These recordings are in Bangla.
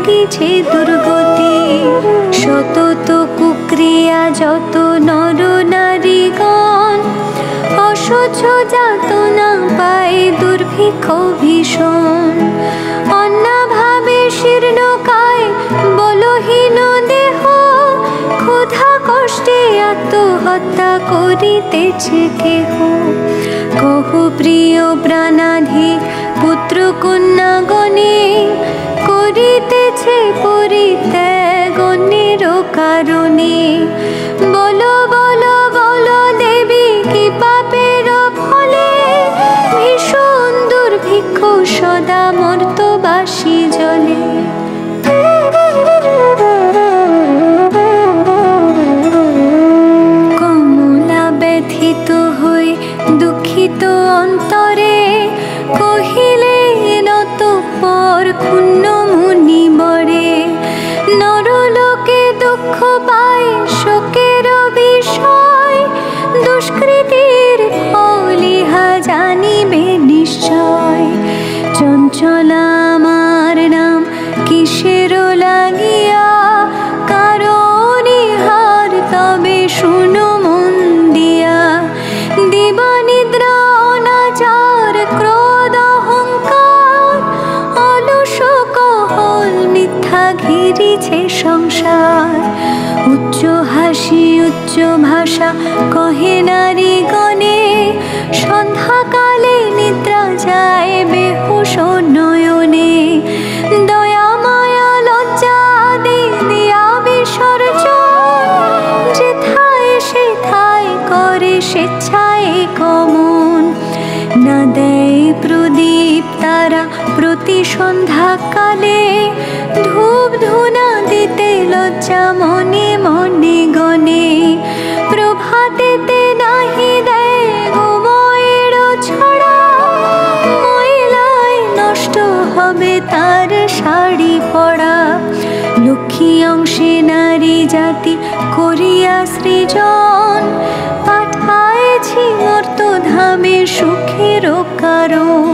ভুগিছে দুর্গতি। সতত কুক্রিয়া যত নর নারীগণ, অসহ্য যাতনা পায় দুর্ভিক্ষ ভীষণ। অন্নাভাবে শীর্ণকায় বলহীন দেহ, ক্ষুধা কষ্টে আত্মহত্যা করিতেছে কেহ। কহু প্রিয় প্রাণাধিক পুত্র কন্যাগণে, করিতেছে পরিত্যাগ অন্যের কারণে। বলো বলো বলো দেবী কি পাপের ফলে, ভীষণ দুর্ভিক্ষ সদা মর্তবাসী জলে। কমলা ব্যথিত হই দুঃখিত অন্তরে, কহিলে নতঃপর ক্ষুণ্ণ মুনি বরে। নরলোকে দুঃখ পায় শোকের বিষয়, দুষ্কৃতির ফল ইহা জানিবে নিশ্চয়। চঞ্চলা আমার নাম কিসের লাগিয়া, কারণ ইহার তবে শুনো মন দিয়া। দিবানিদ্রা অনাচার ক্রোধ অহংকার, অলস কহল মিথ্যা ঘিরিছে সংসার। উচ্চ হাসি উচ্চ ভাষা কহে নারীগণে, সন্ধ্যাকালে নিদ্রা যায় বেহুশ নয়নে। দয়া মায়া লজ্জা আদি দিয়া বিসর্জন, যেথায় সেথায় করে স্বেচ্ছায় গমন। না দেয় প্রদীপ তারা প্রতি সন্ধ্যাকালে, ধূপ ধুনা দিতে লজ্জা মনে মনে গণে। প্রভাতেতে নাহি দেয় গোময়ের ছড়া, ময়লায় নষ্ট হবে তার শাড়ি পরা। লক্ষ্মী অংশে নারী জাতি করিয়া সৃজন, পাঠাইছি মর্তধামে সুখের কারণ।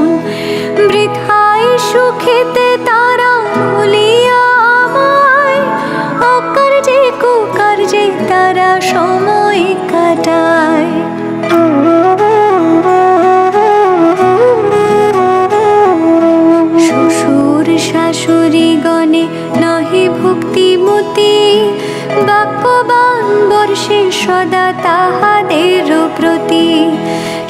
বৃথায় সুখেতে তারা ভুলিয়া আমায়, অকার্যে কুকার্যে তারা সময় কাটায়। শ্বশুর শাশুড়ি গণে নহি ভক্তিমতী, বাক্যবান বর্ষে সদা তাহাদের প্রতি।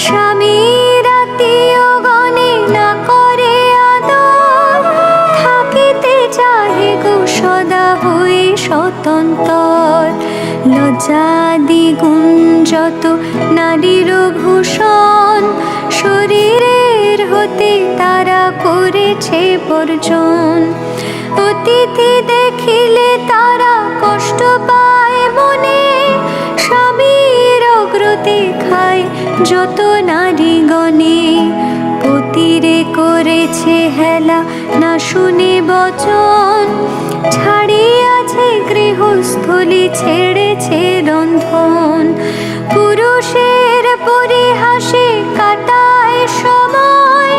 স্বামীর আত্মীয় গণে না করে আদর, থাকিতে চাহে গো সদা হয়ে স্বতন্ত্র। লজ্জাদি গুণ যত নারীর ভূষণ, শরীরের হতে তারা করেছে বর্জন। অতিথি দেখিলে তারা কষ্ট পায় মনে, স্বামীর অগ্রতে খায় যত নারীগণে। পতিরে করেছে হেলা না শুনে বচন, ছাড়িয়াছে গৃহস্থলী ছেড়েছে রন্ধন। পুরুষের পরিহাসে কাটায় সময়,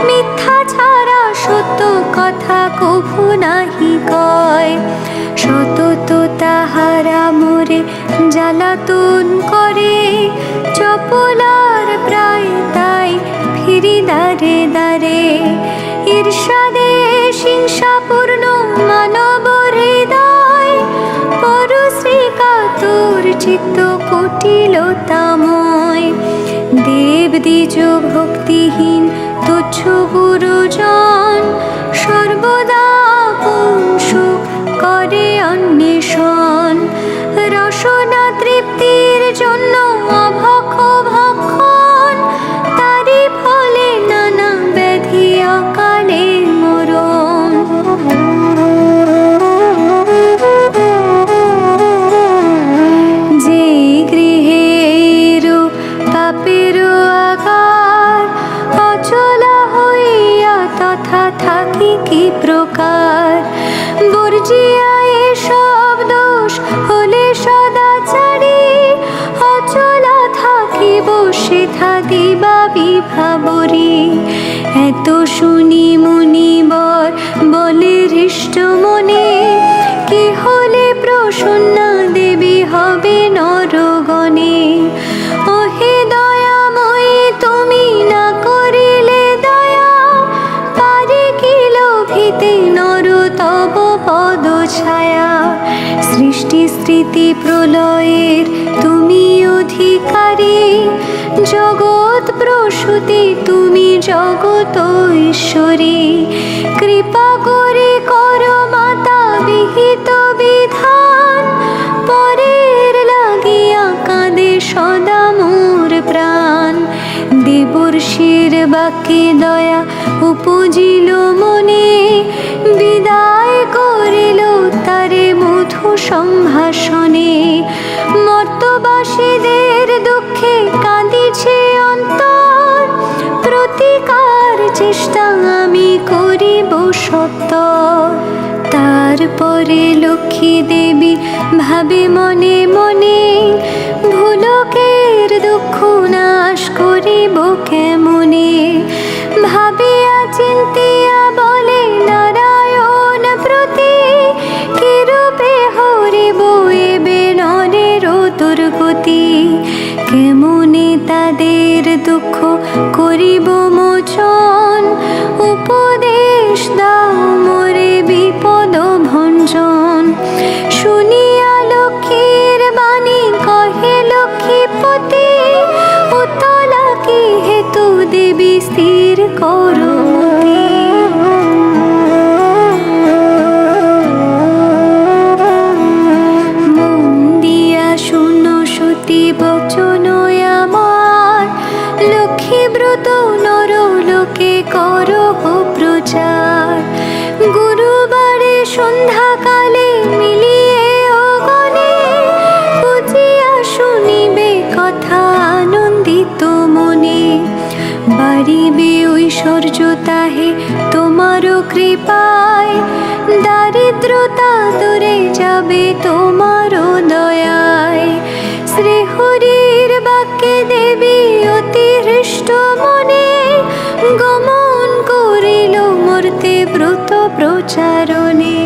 মিথ্যা ছাড়া সত্য কথা কভু নাহি কয়। সতত তাহারা মোরে জ্বালাতন করে, চপলার প্রায় তাই ফিরি দ্বারে দ্বারে। ঈর্ষাদে হিংসাপূর্ণ মানব হৃদয়, পরশ্রী কাতর চিত্ত কুটিলতাময়। দেব দ্বিজ ভক্তিহীন তুচ্ছ গুরুজন, সর্বদা আপন সুখ করে অন্বেষণ। রসনা তৃপ্তির জন্য অভক্ষ ভক্ষণ, তারি ফলে নানা ব্যাধি অকালে মরণ। যে গৃহে রূপ পাপের আগার, অচলা হইয়া তথা থাকি কি প্রকার। বর্জিয়া এসব দোষ হলে সদাচারী, অচলা থাকিব সেথা দিবা বিভাবরী। এত শুনি মুনিবর বলে হৃষ্ট মনে, কি হলে প্রসন্না দেবী হবে নরগণে। ওহে দয়াময়ী তুমি না করিলে দয়া, পারে কি লোভিতে নর তব পদ ছায়া। সৃষ্টি স্মৃতি প্রলয়ের তুমি অধিকারী, জগৎ প্রসূতি তুমি জগত ঈশ্বরী। কৃপা করে করো মাতা বিহিত বিধান, পরের লাগিয়া কাঁদে সদা মোর প্রাণ। দেবর্ষির বাক্যে দয়া উপজিল মনে, বিদায় করিল তারে মধু সম্ভাষণে। মর্তবাসীদের দুঃখে কাঁদিছে অন্তর, প্রতিকার চেষ্টা আমি করিব সত্তর। তারপরে লক্ষ্মী দেবী ভাবে মনে মনে, ভুলকের দুঃখ নাশ করিব কেমনে। ভাবিয়া চিন্তিয়া বলে নারায়ণ প্রতি, কিরূপে হরিব এবে নরের দুর্গতি। কেমনে তাদের দুঃখ করিব মোচন, উপদেশ দাও মোরে বিপদ ভঞ্জন। শুনিয়া লক্ষ্মীর বাণী কহে লক্ষ্মীপতি, উতলা কি হেতু দেবী স্থির করো মতি। মন দিয়া শুনো সতী বচন আমার, লক্ষ্মী ব্রত নর লোকে করো প্রচার। গুরুবারে সন্ধ্যাকালে মিলিয়ে অগণে, বুঝিয়া শুনিবে কথা আনন্দিত মনে। বাড়িবে ঐশ্বর্য তাহে তোমারও কৃপায়, দারিদ্রতা দূরে যাবে তোমারও দয়ায়। শ্রীহরির বাক্যে দেবী অতি হৃষ্ট মনে, গমন করিল মূর্তে ব্রত প্রচারণে।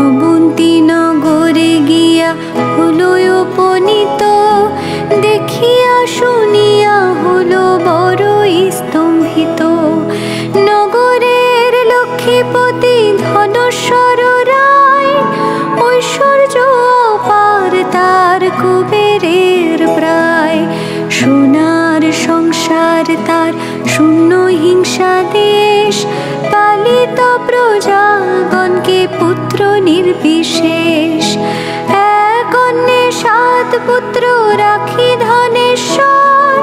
অবন্তী নগরে গিয়া হলো উপনীত, দেখিয়া শুনিয়া হলো বড়ই স্তম্ভিত। নগরের লক্ষ্মীপতি ধনেশ্বর রায়, ঐশ্বর্য অপার তার কুবেরের প্রায়। সোনার সংসার তার শূন্য হিংসা দেশ, পালিত প্রজাগণকে পুত্র নির্বিশেষ। এক অন্যে 7 পুত্র রাখি ধনেশ্বর,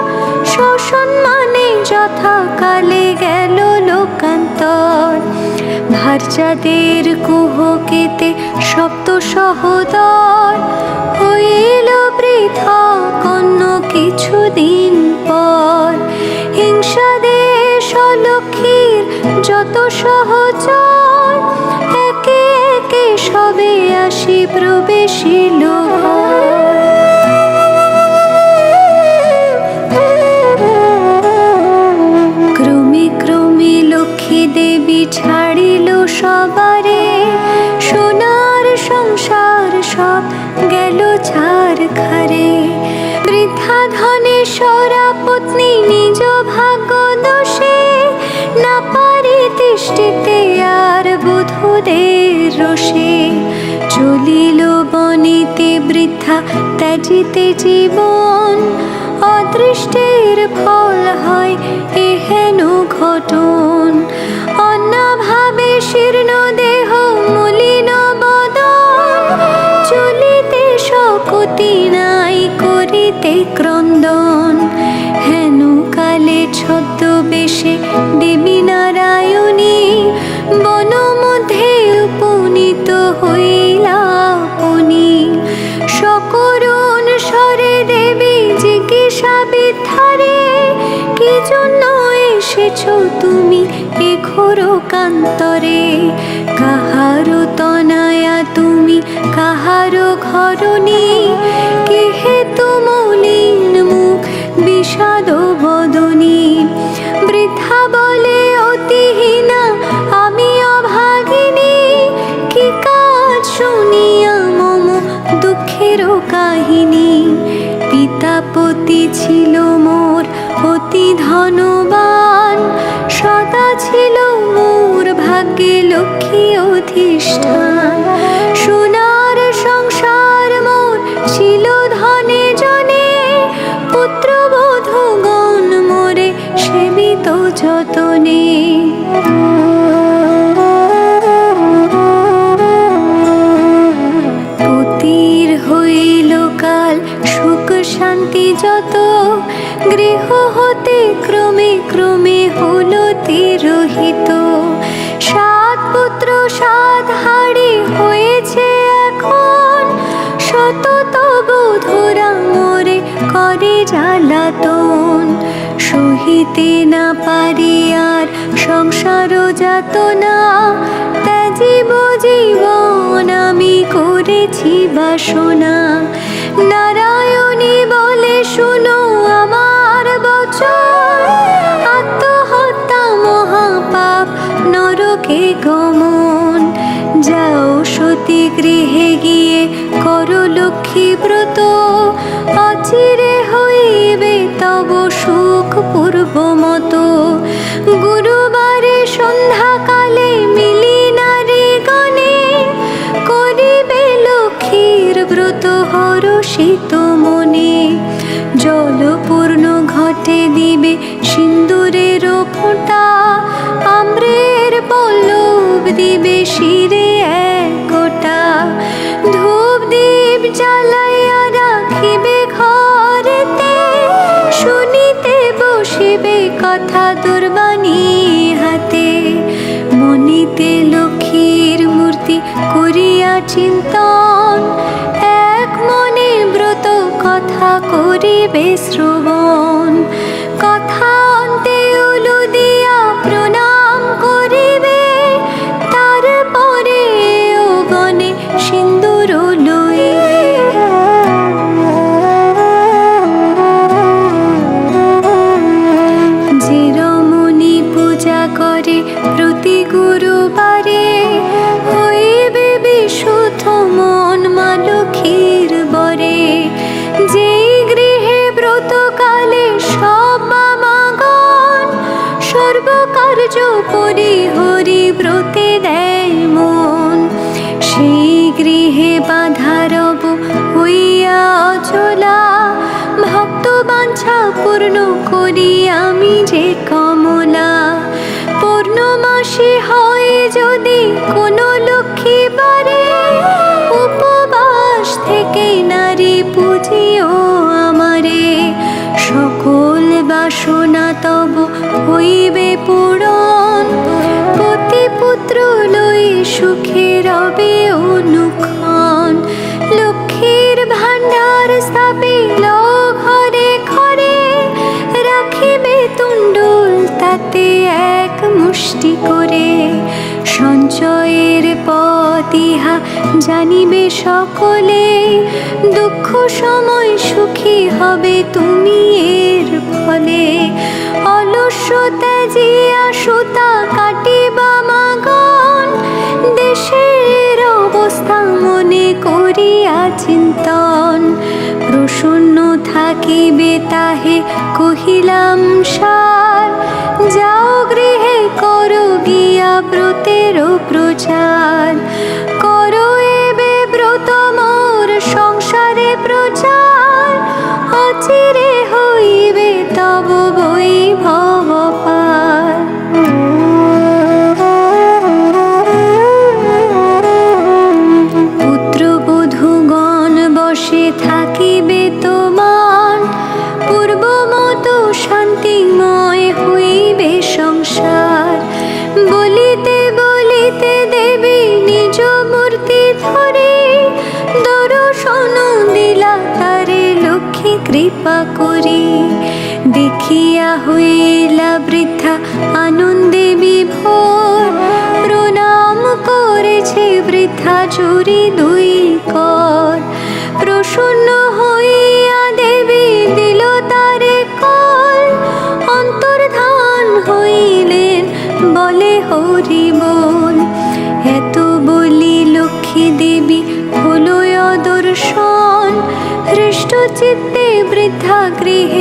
সসম্মানে যথাকালে গেল লোকান্তর। ভার্যাদের কুহকেতে সপ্ত সহোদর, হইল পৃথক অন্য কিছুদিন পর। হিংসা দেশ লক্ষ্মীর যত সহচর, একে একে সবে আসি প্রবেশিল ঘর। ক্রমে ক্রমে লক্ষ্মী দেবী ছাড়িল সবারে, সোনার সংসার সব গেল ছারখারে। বৃদ্ধা ধনেশ্বরা পত্নী নিজ ভাগ্য দোষে, না পারি তিষ্ঠিতে আর বধূদের রোষে। চলিল বনিতে বৃদ্ধা ত্যাজিতে জীবন, অদৃষ্টের ফল হয় এহেন ঘটন। অন্যভাবে শীর্ণ দেহ মলিন বদন, চলিতে শক্তি নাই করিতে ক্রন্দন। হেন কালে ছদ্মবেশে দেবী নারায়ণী, বন মধ্যে উপনীত হইলা আপনি। সকরুণ স্বরে দেবী জিজ্ঞাসা বিদ্ধারে, কি জন্য এসেছ তুমি এ ঘোর কান্তরে। কাহারো তনয়া তুমি কাহারো ঘরণী, কি হেতু মলিন মুখ বিষাদ বদনী। বৃদ্ধা বলে অতি ছিল মোর অতি ধনবান, সদা ছিল মোর ভাগ্যে লক্ষ্মী অধিষ্ঠান। সোনার সংসার মোর ছিল ধনে জনে, পুত্রবধূগণ মোরে সেবিত যতনে। পতির হইল কাল সুখ শান্তি যত, গৃহ হতে ক্রমে ক্রমে হলো তিরোহিত। সাত পুত্র সাত হাড়ি হয়েছে এখন, শত তবু ধরা মোরে করে জ্বালাতন। সহিতে না পারি আর সংসার যাতনা, ত্যাজিব জীবন আমি করেছি বাসনা। নারায়ণী বলে শুনো আমার বচন, আত্মহত্যা মহাপাপ নরকে গমন। যাও সতী গৃহে গিয়ে করো লক্ষ্মী ব্রত, অচিরে হইবে তব সুখ পূর্ব মতো। গুরুবারে সন্ধ্যাকালে মিলি নারী গণে, করিবে লক্ষ্মীর ব্রত হরষিত মনে। জলপূর্ণ ঘটে দিবে সিন্দুরের ফোঁটা, আম্রের পল্লব দিবে শিরে এক গোটা। ধূপ দীপ জ্বালাইয়া রাখিবে ঘরেতে, শুনিতে বসিবে কথা দুর্বাণী হাতে। মনিতে লক্ষ্মীর মূর্তি করিয়া চিন্তন, এক মনে ব্রত কথা করিবে শ্রবণ। কথা অন্তে উলু দিয়া প্রণাম করিবে, তারপরে ও গণে সিন্দুর লইবে। যে রমণী পূজা করে প্রতি গুরুবারে, হইবে বিশুদ্ধ মন মা লক্ষ্মীর বরে। যেই গৃহে ব্রতকালে সব মামাগণ, সর্বকার্য পরিহরি ব্রতে দেয় মন। সেই গৃহে বাধা রব হইয়া অচলা, ভক্ত বাঞ্ছা পূর্ণ করি আমি যে কমলা। পূর্ণমাসী হয় যদি কোনো লক্ষ্মী বারে, উপবাস থেকে নারী পুজিও আমারে। সকল বাসনা তব হইবে পূরণ, পতি পুত্র লই সুখে রবে অনুক্ষণ। লক্ষ্মীর ভাণ্ডার স্থাপিল ঘরে ঘরে, রাখিবে তুণ্ডুল তাতে এক মুষ্টি করে। সঞ্চয়ের পথ ইহা জানিবে সকলে, দুঃখ সময় সুখী হবে তুমি এর ফলে। অলস্য ত্যাজিয়া সুতা কাটিবা মাগণ, দেশের অবস্থা মনে করিয়া চিন্তন। প্রসন্ন থাকিবে তাহে কহিলাম সার, যাও গৃহে করো গিয়া ব্রতের প্রচার। করো এবে ব্রত মোর সংসারে প্রচার, অচিরে হইবে তব বৈভব পার। পুত্রবধূগণ বসে থাকিবে তোমার, পূর্ব মতো শান্তিময় হইবে সংসার। বলিতে বলিতে দেবী নিজ মূর্তি ধরে, দর্শন দিলা তারে লক্ষ্মী কৃপা করি। দেখিয়া হইলা বৃদ্ধা আনন্দে বিভোর, প্রণাম করেছে বৃদ্ধা জুড়ি দুই কর। প্রসন্ন হইয়া দেবী দিল তারে কল, অন্তর্ধান হইলেন বলে হরি বল। এত বলি লক্ষ্মী দেবী হলো দর্শন, হৃষ্ট চিত্তে বৃদ্ধা গৃহে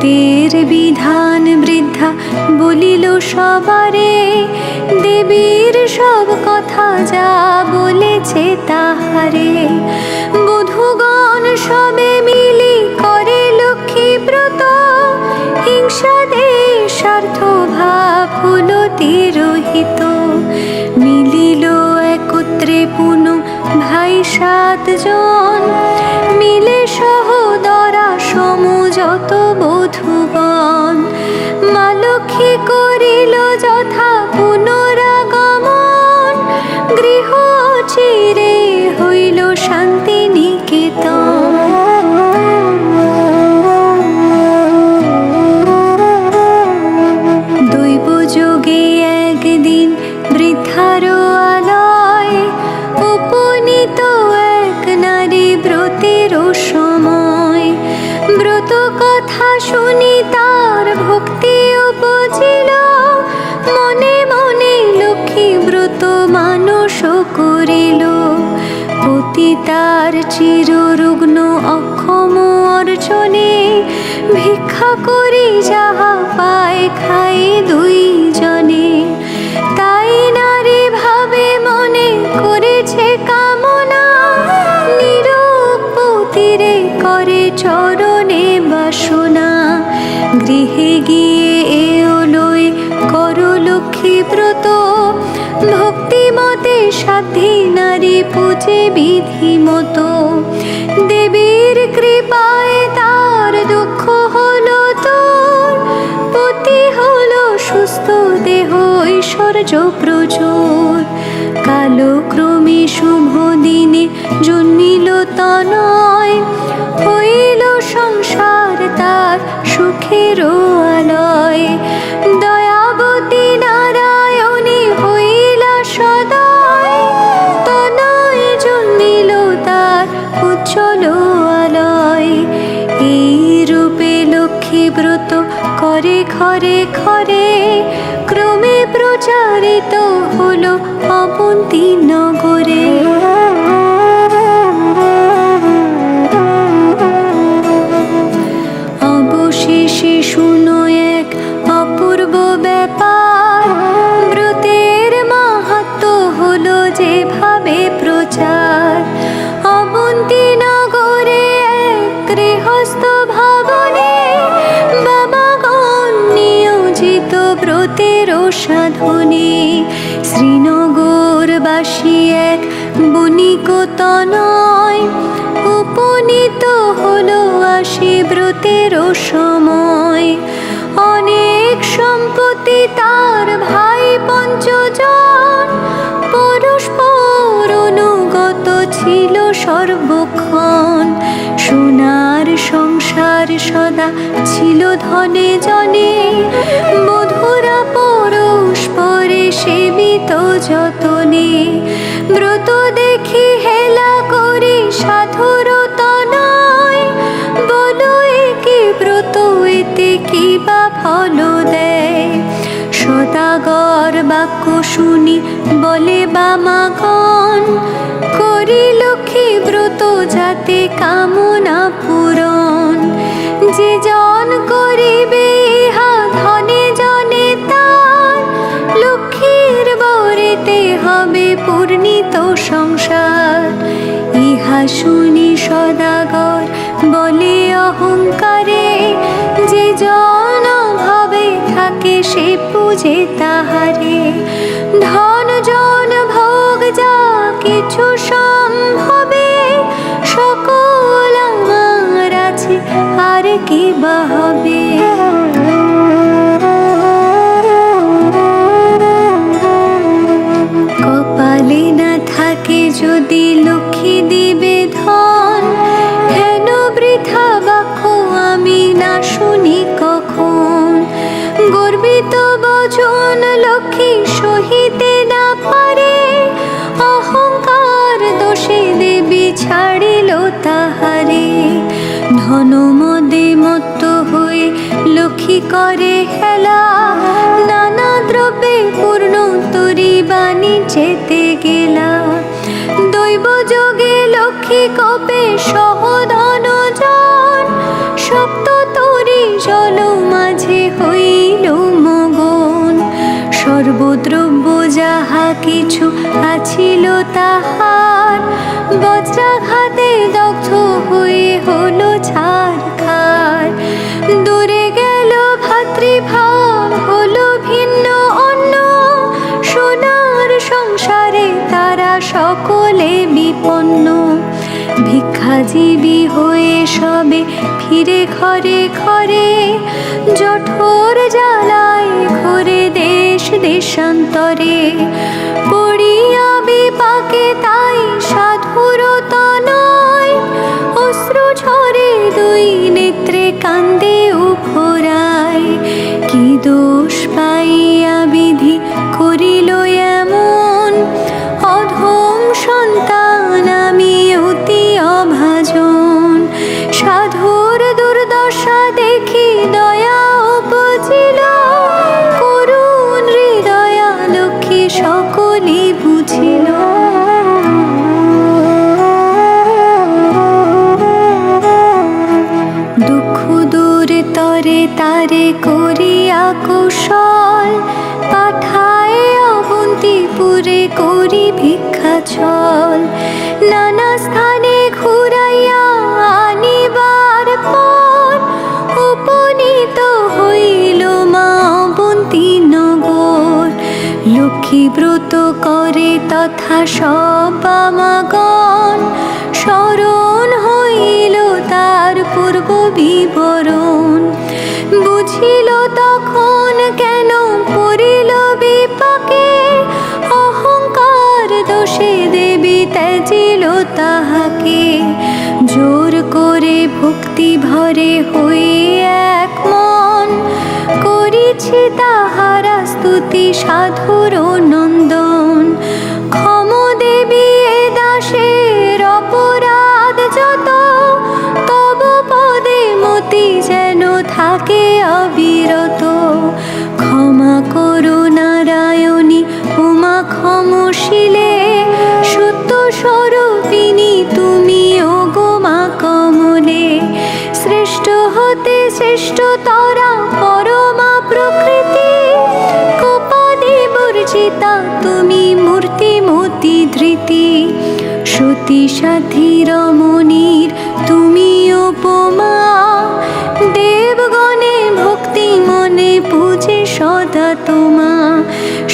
ব্রতের বিধান বৃদ্ধা বলিল সবারে, দেবীর সব কথা যা বলেছে তাহারে। বধূগণ সবে মিলি করে লক্ষ্মী ব্রত, হিংসা দেশার্থ ভাব হলো তিরোহিত। মিলিল একত্রে পুনঃ ভাই 7 জন, মিলে সহোদরা সমযত বধূগণ। মা লক্ষ্মী করিল যথা পুনরাগমন, গৃহ চিরে হইল শান্তি নিকেতন। দৈব যোগে একদিন বৃদ্ধার আলয়, উপনীত এক নারী ব্রতের সময়। ব্রত কথা শুনি তার ভক্তি উপজিল, মনে মনে লক্ষ্মী ব্রত মানস করিল। পতি তার চিররুগ্ন অক্ষম অর্জনে, ভিক্ষা করি যাহা পায় খাই 2 জনে। তাই নারী ভাবে মনে করেছে কামনা, নীরব পতিরে করে চরণে বাসনা। গৃহে গিয়ে এলোয় কর লক্ষ্মী ব্রত, ভক্তিমতে সাধ্যী নারী পূজে বিধি মতো। দেবীর কৃপায় তার দুঃখ হলো দূর, পতি হলো সুস্থ দেহ ঐশ্বর্য প্রচুর। কালক্রমে শুভ দিনে জন্মিল তনয়, হইল সংসার তার সুখের আলয়। দয়াবতী নারায়ণী হইলা সদয়, তনয় জন্মিল তার উজ্জ্বল আলয়। এই রূপে লক্ষ্মী ব্রত করে ঘরে ঘরে, ক্রমে প্রচারিত হলো অবন্তী নগরে। অবশেষে শুনো এক অপূর্ব ব্যাপার, ব্রতের মাহাত্ম্য হলো যেভাবে প্রচার। অবন্তী নগরে এক গৃহস্থ ভবনে, বাবাগণ নিয়োজিত ব্রতের সাধনে। শ্রীনগরবাসী এক বণিক তনয়, উপনীত হলো আসি ব্রতের সময়। অনেক সম্পত্তি তার ভাই 5 জন, পরস্পর অনুগত ছিল সর্বক্ষণ। সোনার সংসার সদা ছিল ধনে জনে, বধূরা পরস্পরে সেবিত যতনে। ব্রত দেখি হেলা করি সাধুর তনয়, বলো একে ব্রত এতে কি বা ফল দেয়। সদাগর বাক্য শুনি বলে বামাগণ, করি লক্ষ্মী ব্রত যাতে কামনা পূরণ। যে জন করিবে ইহা ধনে জনে তার, লক্ষ্মীর বরেতে হবে পূর্ণিত সংসার। ইহা শুনি সদাগর বলে অহংকারে, যে জন ভাবে থাকে সে পূজে তাহারে। ধন জন ভোগ যা কিছু সম্ভবে, সকল আমার আছে আর কি বা হবে। কপালে না থাকে যদি লক্ষ্মী দিবে ধন, হেন বৃথা বাক্য আমি না শুনি কখন। গর্বিত বচন লক্ষ্মী সহিতে না পারে, অহংকার দোষে দেবী ছাড়িল তাহারে। ধন মদে মত্ত হয়ে লক্ষ্মী করে হেলা, নানা দ্রব্যে পূর্ণ তরি বাণিজ্যেতে গেলা। দৈব যোগে লক্ষ্মী কপে সহধন জন, সপ্ত তরি জল দ্রব্য যাহা কিছু আছিল তাহার বজ্রাঘাতে দগ্ধ হয়ে হলো ছারখার। দূরে গেল ভাতৃভাব, হলো ভিন্ন অন্য, সোনার সংসারে তারা সকলে বিপন্ন। ভিক্ষাজীবী হয়ে সবে ফিরে ঘরে ঘরে, জঠোর জ্বালায় ঘোরে দেশ দেশান্তরে। পড়িয়া বিপাকে তাই সাধুর তনয়, অশ্রু ঝরে দুই নেত্রে কান্দে উভরায়। কি দোষ পাইয়া বিধি করিল এমন, অধম সন্তান আমি অতি অভাজন। সাধুর দুর্দশা দেখি দয়া উপজিল, করুণ হৃদয়া লক্ষ্মী সকলে বুঝিল। দুঃখ দূর তরে তারে করিয়া কুশল, পাঠায় অবন্তিপুরে করি ভিক্ষা ছল। নানা স্থানে ঘুরাইয়া আনিবার পর, উপনীত হইল মা অবন্তী নগর। লক্ষ্মী ব্রত করে তথা সব আমাগণ, স্মরণ হইল তার পূর্ব বিবরণ। বুঝিল তখন কেন পড়িল বিপাকে, অহংকার দোষে দেবী ত্যাজিল তাহাকে। জোর করে ভক্তি ভরে হয়ে এক মন, করিছি তাহারা স্তুতি সাধুর নন্দন। ক্ষম দেবী এ দাসের অপরাধ যত, তব পদে মতি যেন থাকে অবিরত। ক্ষমা করো নারায়ণী উমা ক্ষমশীলে, সত্য স্বরূপিণী তুমি ওগো মা কমলে। শ্রেষ্ঠ হতে শ্রেষ্ঠতরা পরমা প্রকৃতি, কোপাদি বর্জিতা তুমি মূর্তিমতি ধৃতি। সতী সাথী রমণীর তুমি উপমা, দেবগণে ভক্তি মনে পূজে সদা তোমা।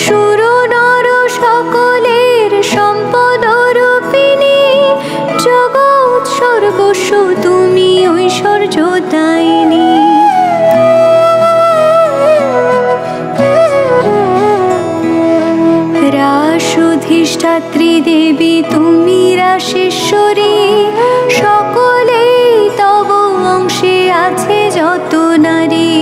সুর নর সকলের সম্পদ রূপিণী, জগৎ সর্বস্ব তুমি ঐশ্বর্য দায়িনী। রাসধিষ্ঠাত্রী দেবী তুমি রাসেশ্বরী, সকলেই তব অংশে আছে যত নারী।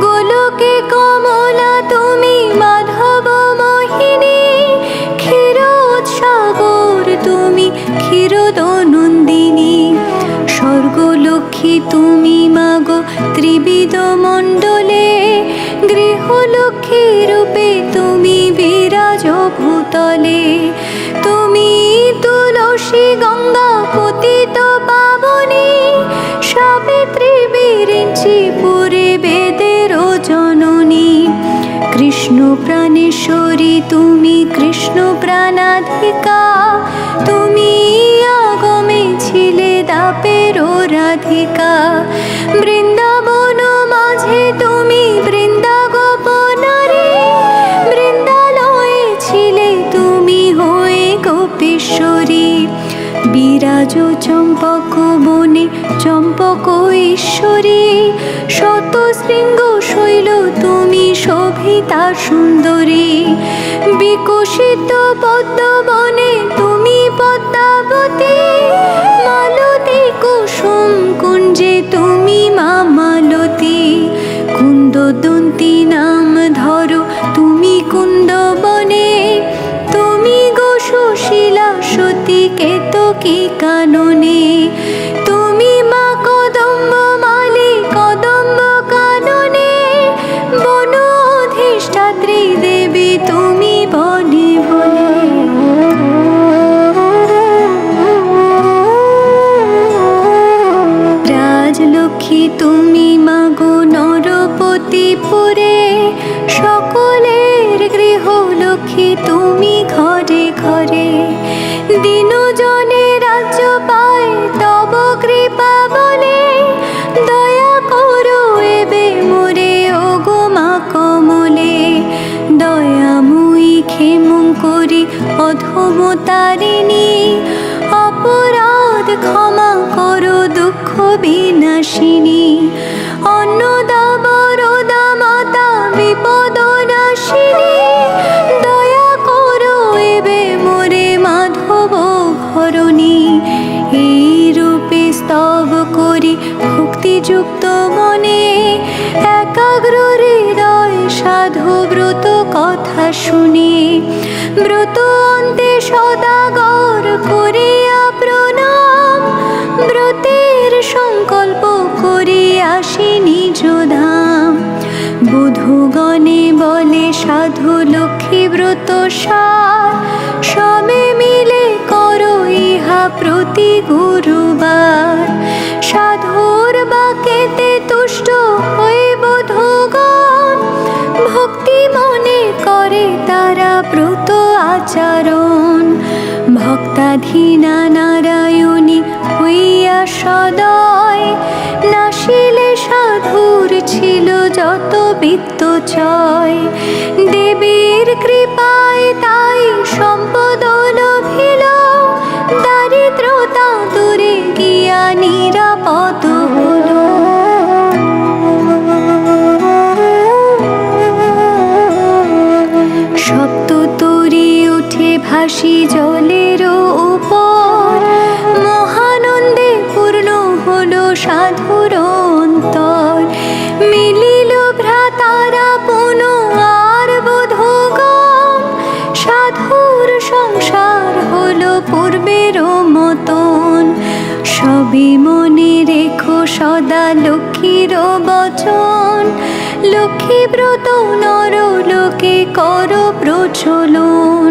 গোলকে কমলা তুমি মাধব মোহিনী, ক্ষীরোৎসাগর তুমি ক্ষীরোদনন্দিনী। স্বর্গলক্ষ্মী তুমি মাগো ত্রিবিধ মণ্ডলে, গৃহলক্ষ্মী রূপে তুমি বিরাজ ভূতলে। তুমি তুলসী গঙ্গা পতিত পাবনী, সাবিত্রী বিরিঞ্চি পুরে বেদের জননী। কৃষ্ণ প্রাণেশ্বরী তুমি কৃষ্ণ প্রাণাধিকা, তুমি আগমে ছিলে দাপের রাধিকা। বৃন্দাবন মাঝে তুমি বৃন্দা গোপনারী, বৃন্দালয়ে ছিলে তুমি হয়ে গোপেশ্বরী। বিরাজ চম্পক বনে চম্পক ঈশ্বরী, শত শৃঙ্গ শৈল তুমি শোভিতা সুন্দরী। বিকশিত পদ্মবনে তুমি পদ্মাবতী, মালতী কুসুম কুঞ্জে তুমি মা মালতী। কুন্দদন্তী নাম ধরো তুমি কুন্দবনে, তুমি গো সুশীলা সতী কেতকী কাননে। তুমি মা কদম্ব মালি কদম্ব কাননে, বন অধিষ্ঠাত্রী দেবী তুমি বনে বনে। রাজলক্ষ্মী তুমি মাগো নরপতিপুরে, সকলের গৃহ ঘরে। দিনজনে রাজ্য পায় তব কৃপা বলে, দয়া করো এবে মোরে ওগো মা কমলে। দয়াময়ী ক্ষেমঙ্করী অধমতারিণী, অপরাধ ক্ষমা করো দুঃখ বিনাশিনী। অন্নদা বরদা মাতা বিপদ নাশিনী, দয়া করো এবে মোরে মাধব ঘরণী। এই রূপে স্তব করি ভক্তিযুক্ত মনে, একাগ্র হৃদয় সাধু ব্রত কথা শুনে। ব্রত অন্তে সদাগর করিয়া প্রণাম, ব্রতের সংকল্প করি আসি নিজ ধাম। বধূগণে বলে সাধু লক্ষ্মী ব্রত সার, সবে মিলে করো ইহা প্রতি গুরুবার। সাধুর বাক্যেতে তুষ্ট হয়ে বধূগণ, ভক্তি মনে করে তারা ব্রত আচরণ। ভক্তাধীনা নারায়ণী হইয়া সদয়, নাশিলে সাধুর ছিল যত বিত্ত চয়। দেবীর কৃপায় তাই সম্পদ লভিল, দারিদ্রতা দূরে গিয়া নিরাপদ হল। সপ্ততরী উঠে ভাসি জলের উপর, মহানন্দে পূর্ণ হলো সাধুর অন্তর। মিলিল ভ্রাতারা পুন আর বধূগণ, সাধুর সংসার হলো পূর্বের মতন। সবই মনে রেখো সদা লক্ষ্মীর বচন, লক্ষ্মী ব্রত নর লোকে করো প্রচলন।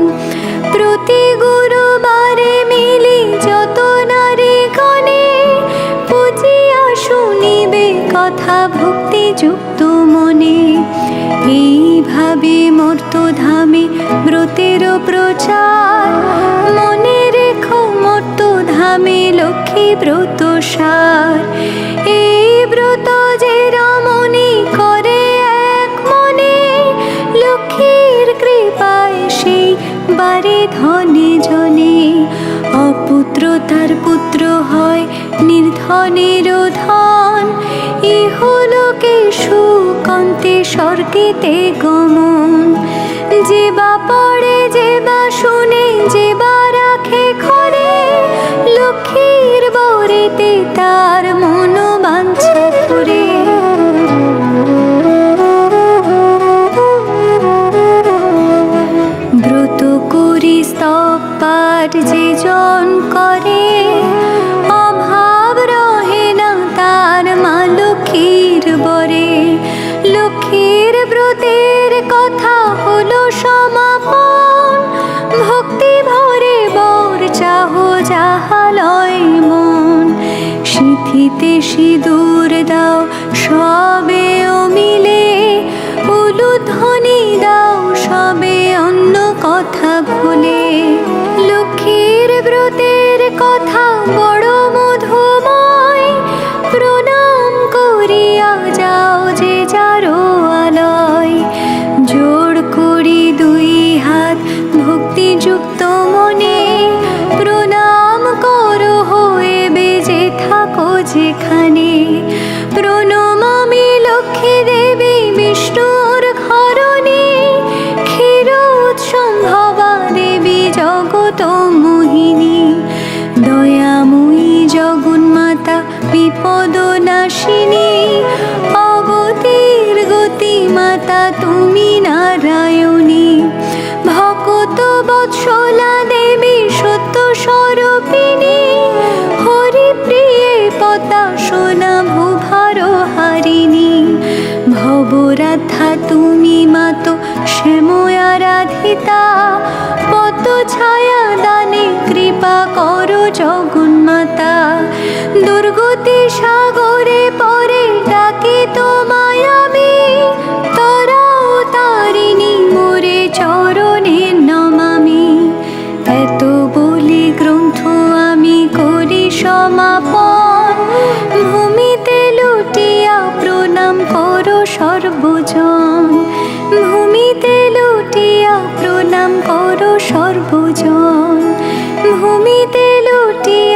প্রতি গুরুবারে মিলি যত নারী গণে, বুঝিয়া শুনিবে কথা ভক্তিযুক্ত মনে। এইভাবে মর্তধামে ব্রতের প্রচার, মনে রেখো মর্তধামে লক্ষ্মী ব্রত সার। এই ব্রত যে রমণী করে এক মনে, লক্ষ্মীর কৃপায় সেই বারে ধনে জনে। অপুত্র তার পুত্র হয় নির্ধনের ধন, ইহলোকে সুখ অন্তে স্বর্গেতে গমন। যে বা পড়ে যে বা শুনে যে বা রাখে ঘরে, লক্ষ্মীর বরেতে তার মনোবাঞ্ছা করে। ব্রত করি স্তব পাঠ যে জন করে, অভাব রহে না তার মা লক্ষ্মীর বরে। লক্ষ্মীর ব্রতের কথা হলো সমাপন, ভক্তি ভরে বর চাহো যাহা লয় মন। সিঁথিতে সিঁদুর দাও সবে মিলে, উলুধ্বনি দাও সবে অন্য কথা ভুলে। লক্ষ্মীর ব্রতের কথা বড় মধুময়, প্রণাম করিয়া যাও যে যারো আলয়। জোড় করি দুই হাত ভক্তিযুক্ত মনে, প্রণাম করো হয়ে বেজে থাকো যেখানে। প্রণমামি লক্ষ্মী দেবী বিষ্ণুর ঘরণী, ক্ষীরোৎসম্ভবা দেবী জগত মোহিনী। দয়াময়ী জগন্মাতা বিপদ নাশিনী, অগতির গতি মাতা তুমি নারায়ণী। ভকত বৎসলা দেবী সত্য স্বরূপিণী, হরিপ্রিয়ে পতা সোনা ভূভার হারিণী। ভবরাধা তুমি মাতো শ্যাময়ারাধিতা, পদ্ম ছায়া দানে কৃপা করো জগন্মাতা। দুর্গতি সাগরে পরে ডাকি তোমায় আমি, তরাও তারিণী মোরে চরণে নমামি। ভূমিতে লুটিয়ে